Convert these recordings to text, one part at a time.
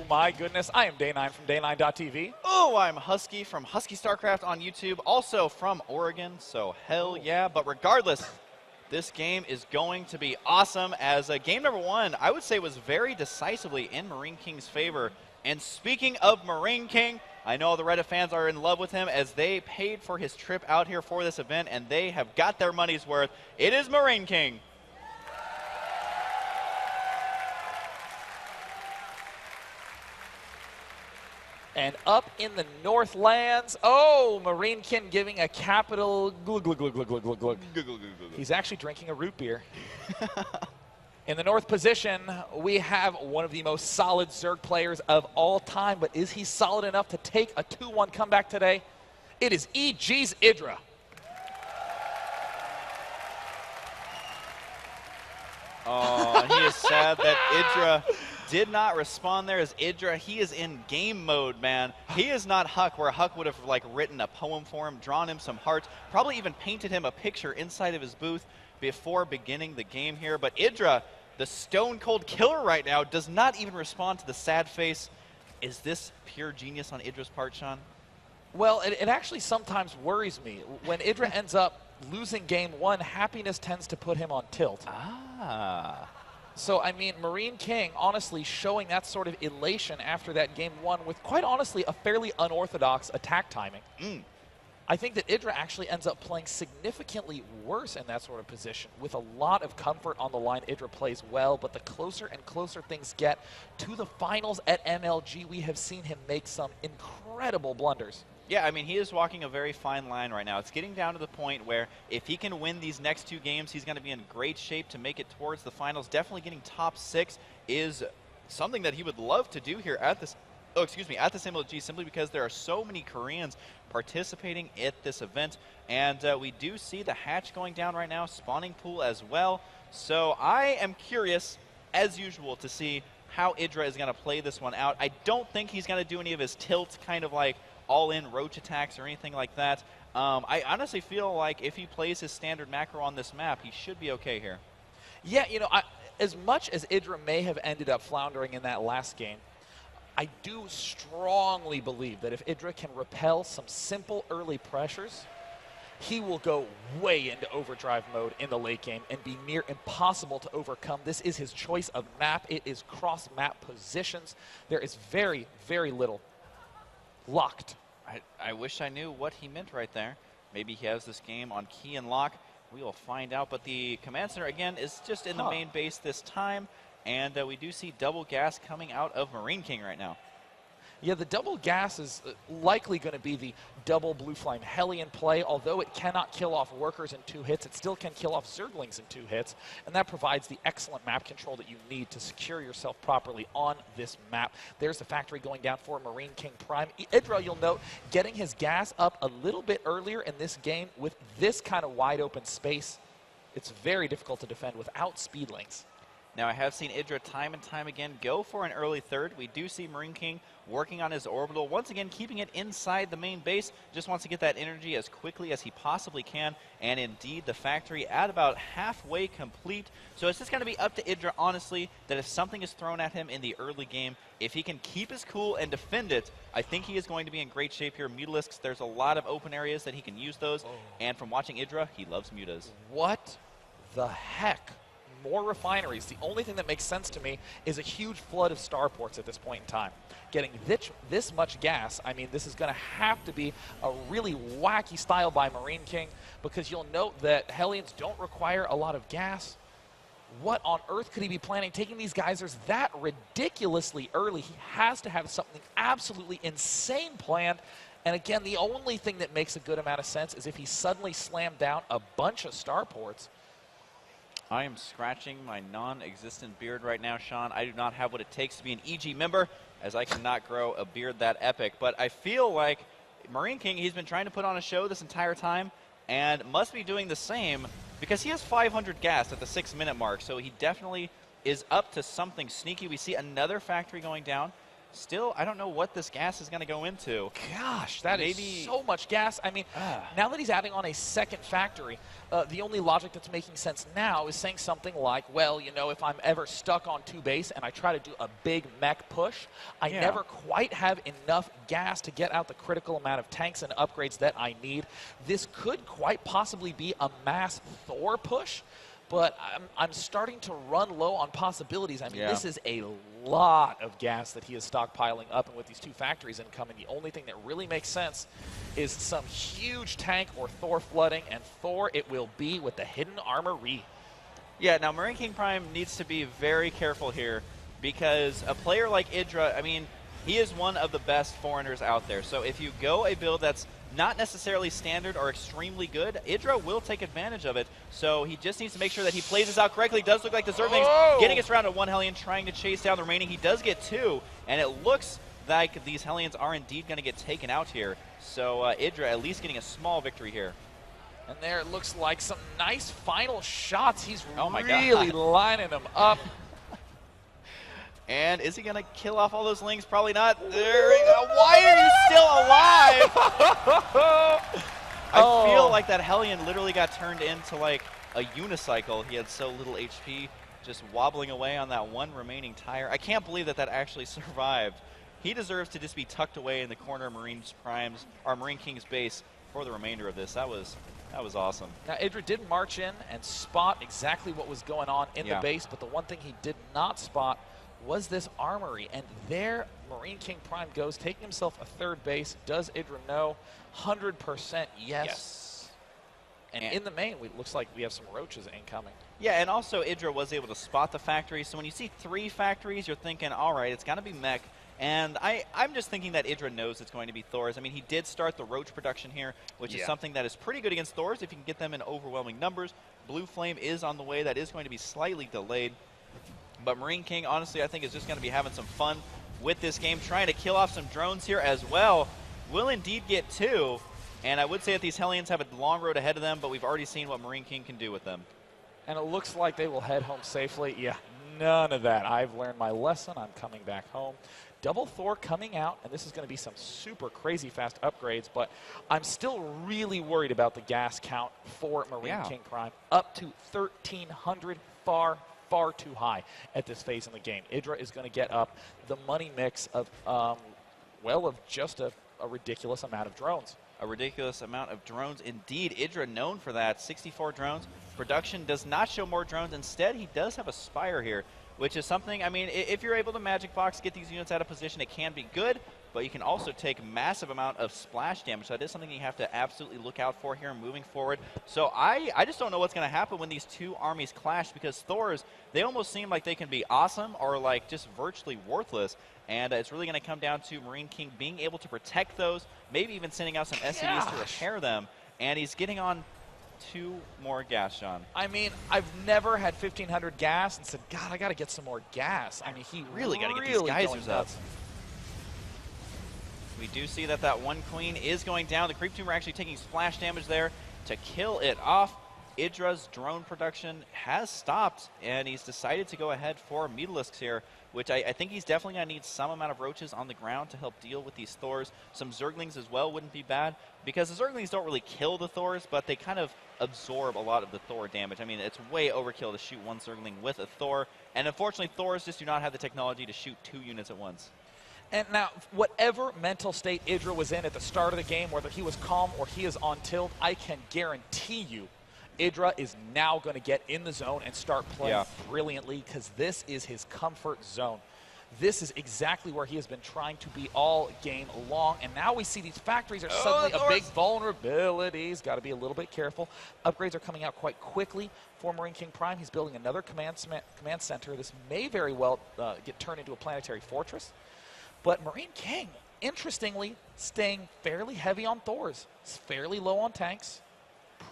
my goodness. I am Day9 from Day9.TV. Oh, I'm Husky from Husky StarCraft on YouTube, also from Oregon, so hell yeah. But regardless, this game is going to be awesome as game number 1, I would say, was very decisively in Marine King's favor. And speaking of Marine King, I know the Reddit fans are in love with him as they paid for his trip out here for this event, and they have got their money's worth. It is Marine King. And up in the Northlands, oh, Marine King giving a capital glug, glug, glug, glug, glug, glug, glug. He's actually drinking a root beer. In the north position, we have one of the most solid Zerg players of all time, but is he solid enough to take a 2-1 comeback today? It is EGIdra. Oh, he is sad that EGIdra did not respond there, as EGIdra, he is in game mode, man. He is not Huck, where Huck would have like written a poem for him, drawn him some hearts, probably even painted him a picture inside of his booth before beginning the game here. But EGIdra, the stone cold killer right now, does not even respond to the sad face. Is this pure genius on EGIdra's part, Sean? Well, it actually sometimes worries me. When EGIdra ends up losing game 1, happiness tends to put him on tilt. Ah. So, I mean, Marine King, honestly, showing that sort of elation after that game 1 with, quite honestly, a fairly unorthodox attack timing. I think that EGIdra actually ends up playing significantly worse in that sort of position. With a lot of comfort on the line, EGIdra plays well, but the closer and closer things get to the finals at MLG, we have seen him make some incredible blunders. Yeah, I mean, he is walking a very fine line right now. It's getting down to the point where if he can win these next 2 games, he's going to be in great shape to make it towards the finals. Definitely getting top 6 is something that he would love to do here at this, at this MLG, simply because there are so many Koreans participating at this event. And we do see the hatch going down right now, spawning pool as well. So I am curious, as usual, to see how EGIdra is going to play this one out. I don't think he's going to do any of his tilts, kind of like all-in roach attacks or anything like that. I honestly feel like if he plays his standard macro on this map, he should be okay here. Yeah, you know, as much as EGIdra may have ended up floundering in that last game, I do strongly believe that if EGIdra can repel some simple early pressures, he will go way into overdrive mode in the late game and be near impossible to overcome. This is his choice of map. It is cross-map positions. There is very, very little locked. I wish I knew what he meant right there. Maybe he has this game on key and lock. We will find out. But the command center, again, is just in the main base this time. And we do see double gas coming out of Marine King right now. Yeah, the double gas is likely going to be the double Blue Flame Hellion play. Although it cannot kill off workers in 2 hits, it still can kill off Zerglings in 2 hits. And that provides the excellent map control that you need to secure yourself properly on this map. There's the factory going down for MarineKingPrime. EGIdra, you'll note, getting his gas up a little bit earlier in this game with this kind of wide open space. It's very difficult to defend without speed lanes. Now, I have seen EGIdra time and time again go for an early third. We do see Marine King working on his orbital, once again keeping it inside the main base. Just wants to get that energy as quickly as he possibly can. And indeed, the factory at about halfway complete. So it's just going to be up to EGIdra, honestly, that if something is thrown at him in the early game, if he can keep his cool and defend it, I think he is going to be in great shape here. Mutalisks, there's a lot of open areas that he can use those. And from watching EGIdra, he loves mutas. What the heck? More refineries. The only thing that makes sense to me is a huge flood of starports at this point in time. Getting this much gas, I mean, this is going to have to be a really wacky style by Marine King, because you'll note that Hellions don't require a lot of gas. What on earth could he be planning, taking these geysers that ridiculously early? He has to have something absolutely insane planned. And again, the only thing that makes a good amount of sense is if he suddenly slammed down a bunch of starports. I am scratching my non-existent beard right now, Sean. I do not have what it takes to be an EG member, as I cannot grow a beard that epic. But I feel like Marine King, he's been trying to put on a show this entire time and must be doing the same, because he has 500 gas at the 6-minute mark. So he definitely is up to something sneaky. We see another factory going down. Still, I don't know what this gas is going to go into. Gosh, that is so much gas. I mean, now that he's adding on a second factory, the only logic that's making sense now is saying something like, well, you know, if I'm ever stuck on 2 base and I try to do a big mech push, I never quite have enough gas to get out the critical amount of tanks and upgrades that I need. This could quite possibly be a mass Thor push, but I'm starting to run low on possibilities. I mean, this is a lot of gas that he is stockpiling up, and with these 2 factories incoming, the only thing that really makes sense is some huge tank or Thor flooding, and Thor it will be with the hidden armory. Yeah, now MarineKingPrime needs to be very careful here, because a player like EGIdra, I mean, he is one of the best foreigners out there. So if you go a build that's not necessarily standard or extremely good, EGIdra will take advantage of it. So he just needs to make sure that he plays this out correctly. It does look like the Zerglings getting us around to 1 Hellion, trying to chase down the remaining. He does get 2, and it looks like these Hellions are indeed going to get taken out here. So EGIdra at least getting a small victory here. And there it looks like some nice final shots. He's my really lining them up. And is he going to kill off all those lings? Probably not. There we go. Why are you still alive? I feel like that Hellion literally got turned into like a unicycle. He had so little HP, just wobbling away on that one remaining tire. I can't believe that that actually survived. He deserves to just be tucked away in the corner of Marine King's base for the remainder of this. That was awesome. Now, EGIdra did march in and spot exactly what was going on in the base, but the one thing he did not spot was this armory, and there MarineKingPrime goes, taking himself a 3rd base. Does EGIdra know? 100% yes. And in the main, it looks like we have some roaches incoming. Yeah, and also EGIdra was able to spot the factories. So when you see 3 factories, you're thinking, all right, it's got to be mech. And I'm just thinking that EGIdra knows it's going to be Thors. I mean, he did start the roach production here, which is something that is pretty good against Thors if you can get them in overwhelming numbers. Blue Flame is on the way. That is going to be slightly delayed. But Marine King, honestly, I think is just going to be having some fun with this game, trying to kill off some drones here as well. Will indeed get 2. And I would say that these Hellions have a long road ahead of them, but we've already seen what Marine King can do with them. And it looks like they will head home safely. Yeah, none of that. I've learned my lesson. I'm coming back home. Double Thor coming out, and this is going to be some super crazy fast upgrades, but I'm still really worried about the gas count for MarineKingPrime. Up to 1,300, far too high at this phase in the game. EGIdra is going to get up the money mix of, of just a ridiculous amount of drones. A ridiculous amount of drones indeed. EGIdra known for that. 64 drones. Production does not show more drones. Instead, he does have a Spire here, which is something, I mean, if you're able to Magic Box, get these units out of position, it can be good, but you can also take massive amount of splash damage. So that is something you have to absolutely look out for here moving forward. So I just don't know what's going to happen when these 2 armies clash, because Thors, they almost seem like they can be awesome or like just virtually worthless. And it's really going to come down to Marine King being able to protect those, maybe even sending out some SCVs to repair them. And he's getting on 2 more gas, John. I mean, I've never had 1,500 gas and said, God, I got to get some more gas. I mean, he really got to get these geysers up. We do see that that 1 queen is going down. The Creep Tumor actually taking splash damage there to kill it off. EGIdra's drone production has stopped, and he's decided to go ahead for Mutalisks here, which I think he's definitely going to need some amount of roaches on the ground to help deal with these Thors. Some Zerglings as well wouldn't be bad, because the Zerglings don't really kill the Thors, but they kind of absorb a lot of the Thor damage. I mean, it's way overkill to shoot 1 Zergling with a Thor, and unfortunately Thors just do not have the technology to shoot 2 units at once. And now, whatever mental state EGIdra was in at the start of the game, whether he was calm or he is on tilt, I can guarantee you EGIdra is now going to get in the zone and start playing brilliantly, because this is his comfort zone. This is exactly where he has been trying to be all game long, and now we see these factories are suddenly a big vulnerability. He's got to be a little bit careful. Upgrades are coming out quite quickly for MarineKingPrime. He's building another command center. This may very well get turned into a planetary fortress. But Marine King, interestingly, staying fairly heavy on Thors. He's fairly low on tanks.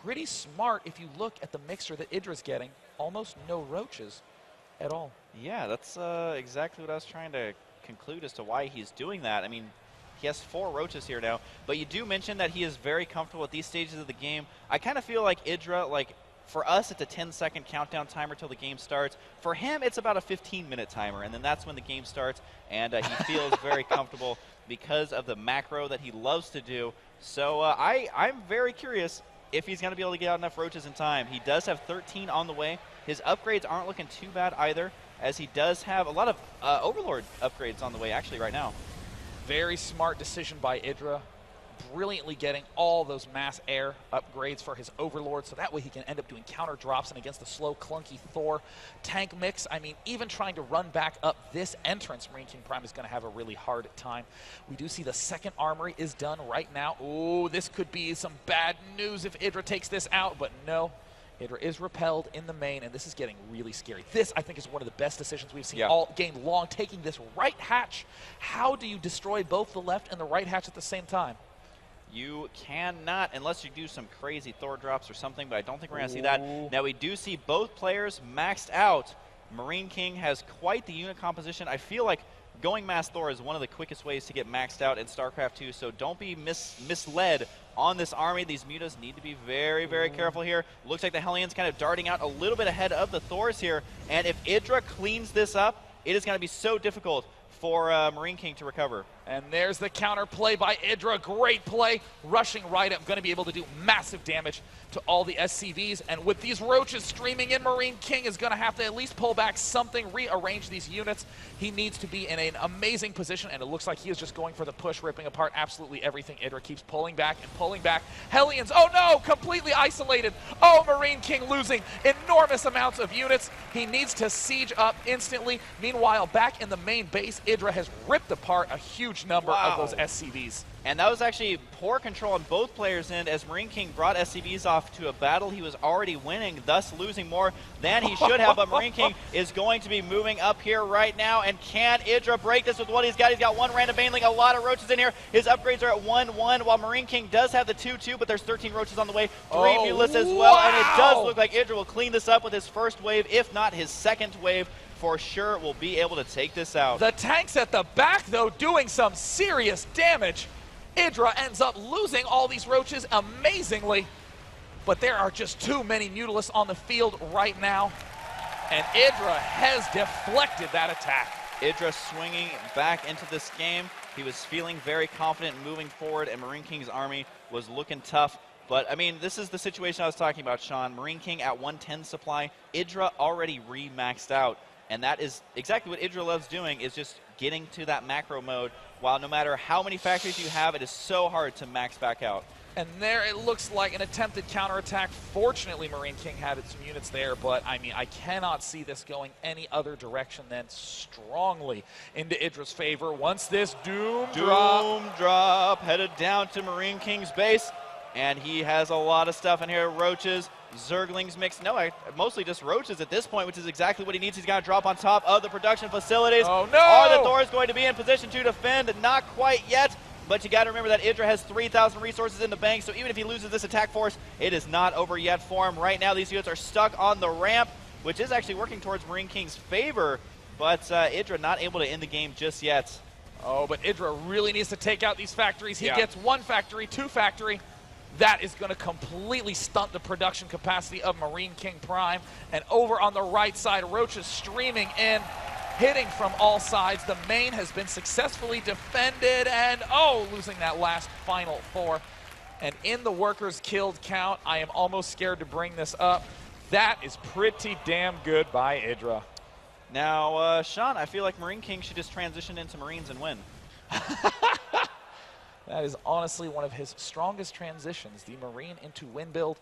Pretty smart if you look at the mixture that EGIdra's getting. Almost no roaches at all. Yeah, that's exactly what I was trying to conclude as to why he's doing that. I mean, he has 4 roaches here now, but you do mention that he is very comfortable at these stages of the game. I kind of feel like EGIdra, like, For us, it's a 10-second countdown timer till the game starts. For him, it's about a 15-minute timer, and then that's when the game starts, and he feels very comfortable because of the macro that he loves to do. So I'm very curious if he's going to be able to get out enough roaches in time. He does have 13 on the way. His upgrades aren't looking too bad either, as he does have a lot of Overlord upgrades on the way actually right now. Very smart decision by EGIdra. Brilliantly getting all those mass air upgrades for his Overlord, so that way he can end up doing counter drops and against the slow, clunky Thor tank mix. I mean, even trying to run back up this entrance, MarineKingPrime is going to have a really hard time. We do see the second armory is done right now. Oh, this could be some bad news if EGIdra takes this out, but no. EGIdra is repelled in the main, and this is getting really scary. This, I think, is one of the best decisions we've seen all game long, taking this right hatch. How do you destroy both the left and the right hatch at the same time? You cannot, unless you do some crazy Thor drops or something, but I don't think we're going to see that. Now, we do see both players maxed out. Marine King has quite the unit composition. I feel like going mass Thor is one of the quickest ways to get maxed out in StarCraft 2, so don't be misled on this army. These mutas need to be very, very careful here. Looks like the Hellions kind of darting out a little bit ahead of the Thors here, and if EGIdra cleans this up, it is going to be so difficult for Marine King to recover. And there's the counter play by EGIdra. Great play. Rushing right up. Going to be able to do massive damage to all the SCVs. And with these roaches streaming in, Marine King is going to have to at least pull back something, rearrange these units. He needs to be in an amazing position, and it looks like he is just going for the push, ripping apart absolutely everything. EGIdra keeps pulling back and pulling back. Hellions, oh no, completely isolated. Oh, Marine King losing enormous amounts of units. He needs to siege up instantly. Meanwhile, back in the main base, EGIdra has ripped apart a huge number of those SCVs. And that was actually poor control on both players' end, as Marine King brought SCVs off to a battle he was already winning, thus losing more than he should have. But Marine King is going to be moving up here right now. And can EGIdra break this with what he's got? He's got one random baneling, a lot of roaches in here. His upgrades are at 1-1, while Marine King does have the 2-2, but there's 13 roaches on the way, 3 Mutas as well. And it does look like EGIdra will clean this up with his first wave, if not his second wave. For sure will be able to take this out. The tanks at the back, though, doing some serious damage. EGIdra ends up losing all these roaches amazingly, but there are just too many Mutalisks on the field right now, and EGIdra has deflected that attack. EGIdra swinging back into this game. He was feeling very confident moving forward, and Marine King's army was looking tough. But, I mean, this is the situation I was talking about, Sean. Marine King at 110 supply, EGIdra already re-maxed out. And that is exactly what EGIdra loves doing, is just getting to that macro mode, while no matter how many factories you have, it is so hard to max back out. And there it looks like an attempted counterattack. Fortunately, Marine King had some units there, but I mean, I cannot see this going any other direction than strongly into EGIdra's favor. Once this Doom drop headed down to Marine King's base, and he has a lot of stuff in here. Roaches, Zerglings mixed. No, mostly just roaches at this point, which is exactly what he needs. He's got to drop on top of the production facilities. Oh, no! Are the Thors going to be in position to defend? Not quite yet, but you got to remember that EGIdra has 3,000 resources in the bank, so even if he loses this attack force, it is not over yet for him. Right now, these units are stuck on the ramp, which is actually working towards Marine King's favor, but EGIdra not able to end the game just yet. Oh, but EGIdra really needs to take out these factories. He gets one factory, two factory. That is going to completely stunt the production capacity of MarineKingPrime. And over on the right side, Roaches streaming in, hitting from all sides. The main has been successfully defended, and losing that last final Thor. And in the workers killed count, I am almost scared to bring this up. That is pretty damn good by EGIdra. Now, Sean, I feel like Marine King should just transition into Marines and win. That is honestly one of his strongest transitions, the Marine into win build.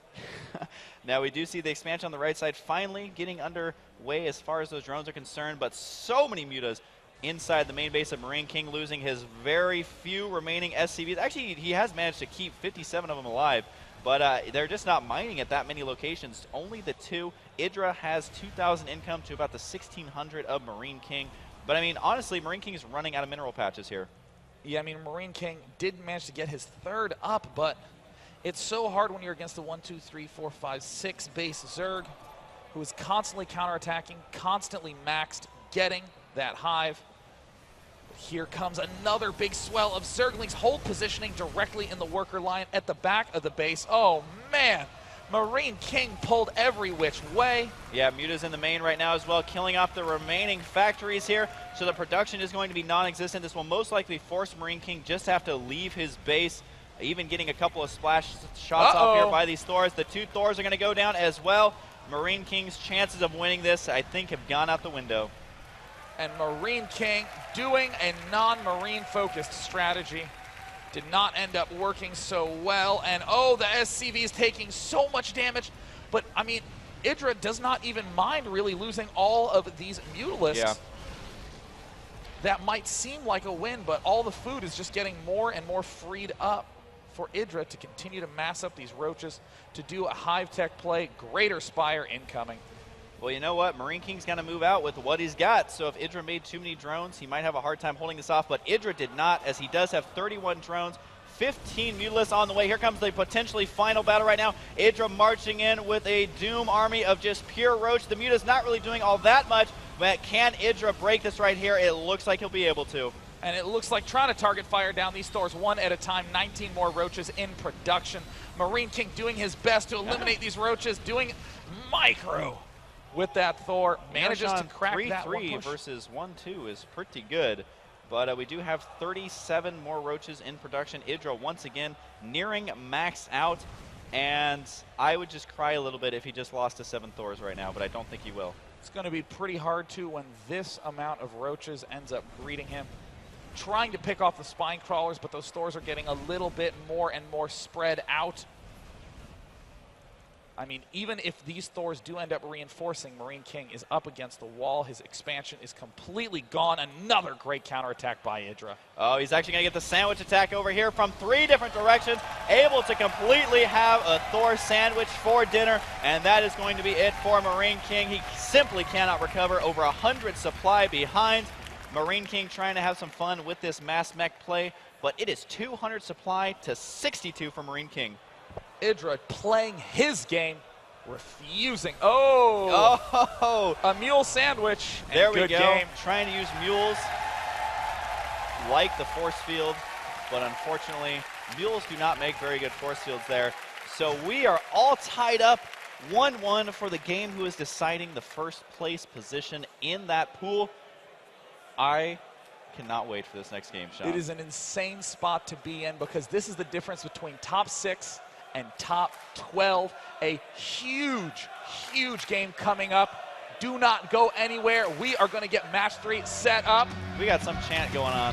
Now we do see the expansion on the right side finally getting underway as far as those drones are concerned, but so many mutas inside the main base of Marine King, losing his very few remaining SCVs. Actually, he has managed to keep 57 of them alive, but they're just not mining at that many locations. Only the 2. EGIdra has 2,000 income to about the 1,600 of Marine King. But I mean, honestly, Marine King is running out of mineral patches here. Yeah, I mean, Marine King did manage to get his 3rd up, but it's so hard when you're against the 1, 2, 3, 4, 5, 6 base Zerg, who is constantly counterattacking, constantly maxed, getting that hive. Here comes another big swell of Zerglings, hold positioning directly in the worker line at the back of the base. Oh, man. Marine King pulled every which way. Yeah, Muta's in the main right now as well, killing off the remaining factories here. So the production is going to be non-existent. This will most likely force Marine King just have to leave his base, even getting a couple of splash shots off here by these Thors. The 2 Thors are going to go down as well. Marine King's chances of winning this, I think, have gone out the window. And Marine King doing a non-marine focused strategy. Did not end up working so well. And oh, the SCV is taking so much damage. But I mean, EGIdra does not even mind really losing all of these Mutalisks. Yeah. That might seem like a win, but all the food is just getting more and more freed up for EGIdra to continue to mass up these roaches, to do a hive tech play. Greater Spire incoming. Well, you know what? Marine King's going to move out with what he's got. So if EGIdra made too many drones, he might have a hard time holding this off. But EGIdra did not, as he does have 31 drones, 15 Mutalisks on the way. Here comes the potentially final battle right now. EGIdra marching in with a Doom army of just pure roach. The Muta's not really doing all that much, but can EGIdra break this right here? It looks like he'll be able to. And it looks like trying to target fire down these Thors one at a time. 19 more roaches in production. Marine King doing his best to eliminate these roaches, doing micro with that Thor. Manages to crack that 3-3 versus 1-2 is pretty good. But we do have 37 more roaches in production. EGIdra once again nearing max out. And I would just cry a little bit if he just lost to 7 Thors right now, but I don't think he will. It's going to be pretty hard to when this amount of roaches ends up greeting him. Trying to pick off the spine crawlers, but those Thors are getting a little bit more and more spread out. I mean, even if these Thors do end up reinforcing, Marine King is up against the wall. His expansion is completely gone. Another great counterattack by EGIdra. Oh, he's actually going to get the sandwich attack over here from 3 different directions. Able to completely have a Thor sandwich for dinner. And that is going to be it for Marine King. He simply cannot recover. Over 100 supply behind. Marine King trying to have some fun with this mass mech play. But it is 200 supply to 62 for Marine King. EGIdra playing his game, refusing. Oh! A mule sandwich. There we go. Game. Trying to use mules like the force field, but unfortunately, mules do not make very good force fields there. So we are all tied up 1-1 for the game who is deciding the first place position in that pool. I cannot wait for this next game, Sean. It is an insane spot to be in because this is the difference between top 6 and top 12. A huge, huge game coming up. Do not go anywhere. We are going to get match 3 set up. We got some chant going on.